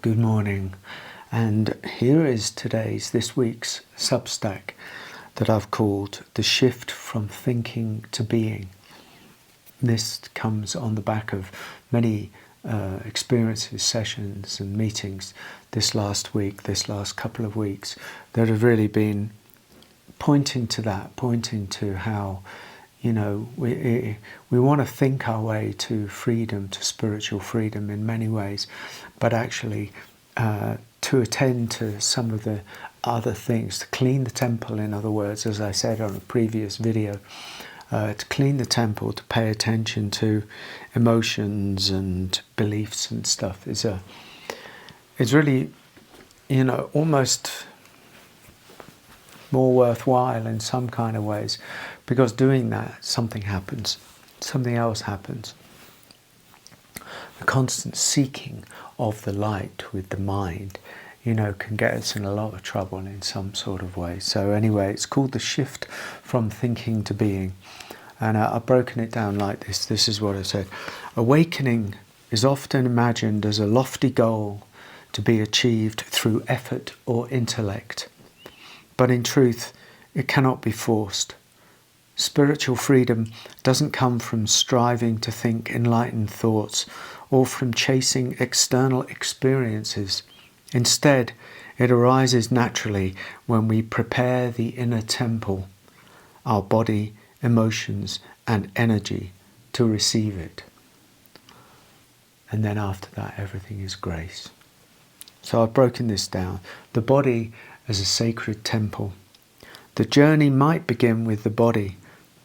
Good morning, and here is this week's Substack that I've called The Shift from Thinking to Being. This comes on the back of many experiences, sessions and meetings this last couple of weeks that have really been pointing to how we want to think our way to freedom, to spiritual freedom in many ways, but actually to attend to some of the other things, to clean the temple, in other words, as I said on a previous video, to clean the temple, to pay attention to emotions and beliefs and stuff is really, almost more worthwhile in some kind of ways, because doing that, something else happens. The constant seeking of the light with the mind, can get us in a lot of trouble in some sort of way. So anyway, it's called The Shift from Thinking to Being. And I've broken it down like this. This is what I said. Awakening is often imagined as a lofty goal to be achieved through effort or intellect. But in truth, it cannot be forced. Spiritual freedom doesn't come from striving to think enlightened thoughts or from chasing external experiences. Instead, it arises naturally when we prepare the inner temple, our body, emotions, and energy to receive it. And then after that, everything is grace. So I've broken this down. The body as a sacred temple. The journey might begin with the body.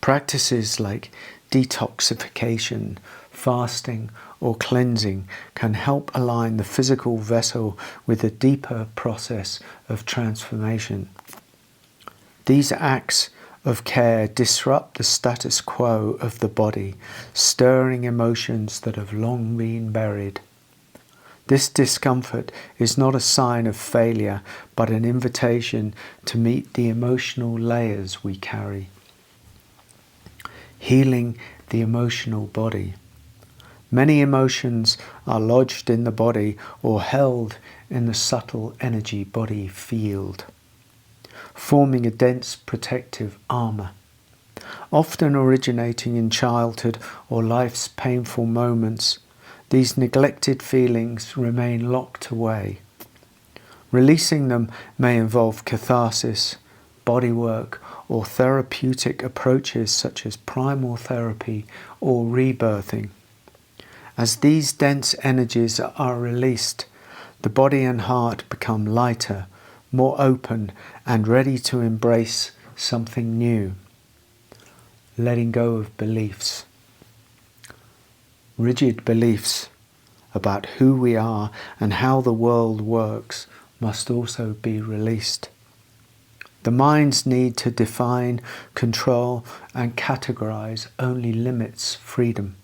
Practices like detoxification, fasting, or cleansing can help align the physical vessel with a deeper process of transformation. These acts of care disrupt the status quo of the body, stirring emotions that have long been buried. This discomfort is not a sign of failure, but an invitation to meet the emotional layers we carry. Healing the emotional body. Many emotions are lodged in the body or held in the subtle energy body field, forming a dense protective armor. Often originating in childhood or life's painful moments, these neglected feelings remain locked away. Releasing them may involve catharsis, bodywork, or therapeutic approaches such as primal therapy or rebirthing. As these dense energies are released, the body and heart become lighter, more open, and ready to embrace something new. Letting go of beliefs. Rigid beliefs about who we are and how the world works must also be released. The mind's need to define, control, and categorize only limits freedom.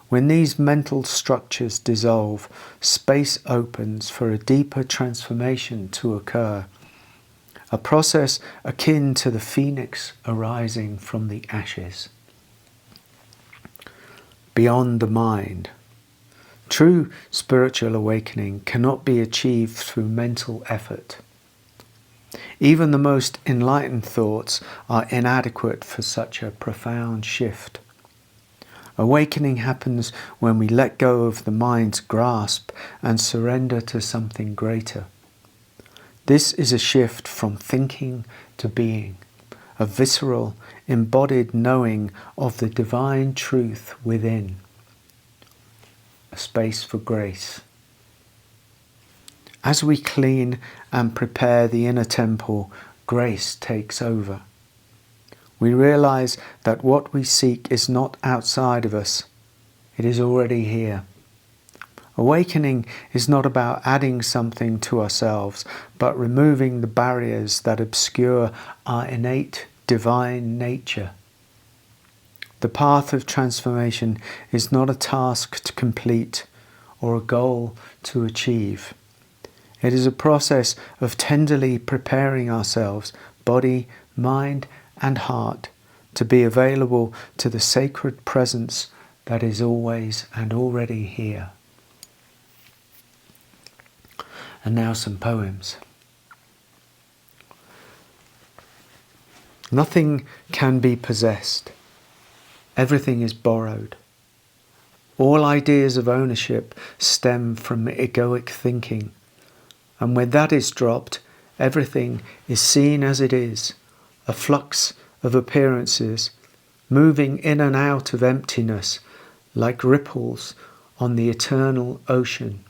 When these mental structures dissolve, space opens for a deeper transformation to occur, a process akin to the phoenix arising from the ashes. Beyond the mind. True spiritual awakening cannot be achieved through mental effort. Even the most enlightened thoughts are inadequate for such a profound shift. Awakening happens when we let go of the mind's grasp and surrender to something greater. This is a shift from thinking to being, a visceral, embodied knowing of the divine truth within. A space for grace. As we clean and prepare the inner temple, grace takes over. We realize that what we seek is not outside of us. It is already here. Awakening is not about adding something to ourselves, but removing the barriers that obscure our innate divine nature. The path of transformation is not a task to complete or a goal to achieve. It is a process of tenderly preparing ourselves, body, mind, and heart, to be available to the sacred presence that is always and already here. And now some poems. Nothing can be possessed. Everything is borrowed. All ideas of ownership stem from egoic thinking. And when that is dropped, everything is seen as it is, a flux of appearances, moving in and out of emptiness like ripples on the eternal ocean.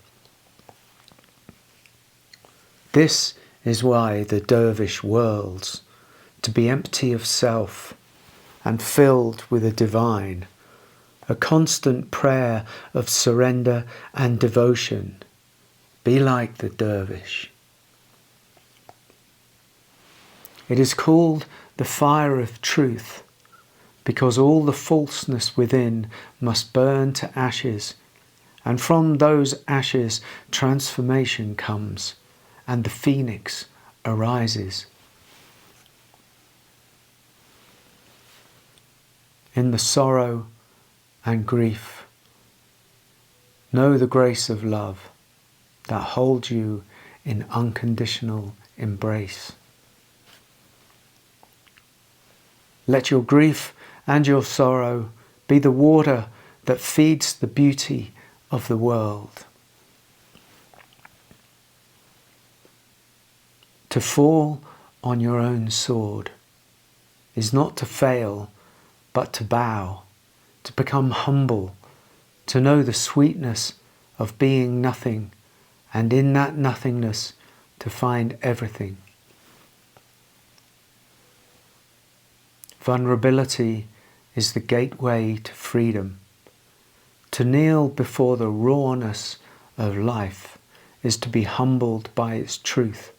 This is why the dervish whirls, to be empty of self and filled with the divine, a constant prayer of surrender and devotion. Be like the dervish. It is called the fire of truth, because all the falseness within must burn to ashes, and from those ashes transformation comes, and the phoenix arises. In the sorrow and grief, know the grace of love that holds you in unconditional embrace. Let your grief and your sorrow be the water that feeds the beauty of the world. To fall on your own sword is not to fail, but to bow, to become humble, to know the sweetness of being nothing, and in that nothingness to find everything. Vulnerability is the gateway to freedom. To kneel before the rawness of life is to be humbled by its truth.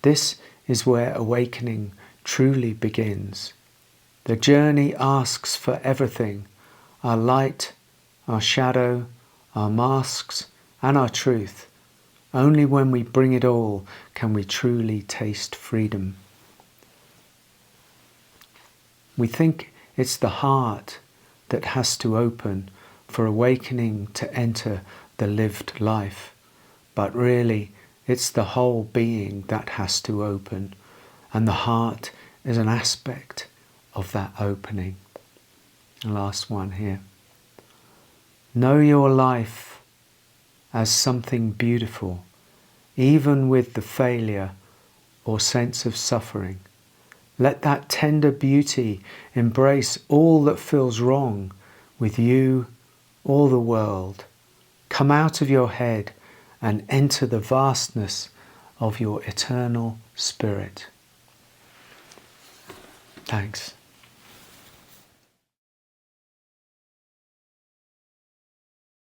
This is where awakening truly begins. The journey asks for everything, our light, our shadow, our masks, and our truth. Only when we bring it all can we truly taste freedom. We think it's the heart that has to open for awakening to enter the lived life, but really it's the whole being that has to open, and the heart is an aspect of that opening. The last one here. Know your life as something beautiful, even with the failure or sense of suffering. Let that tender beauty embrace all that feels wrong with you or the world. Come out of your head and enter the vastness of your eternal spirit. Thanks.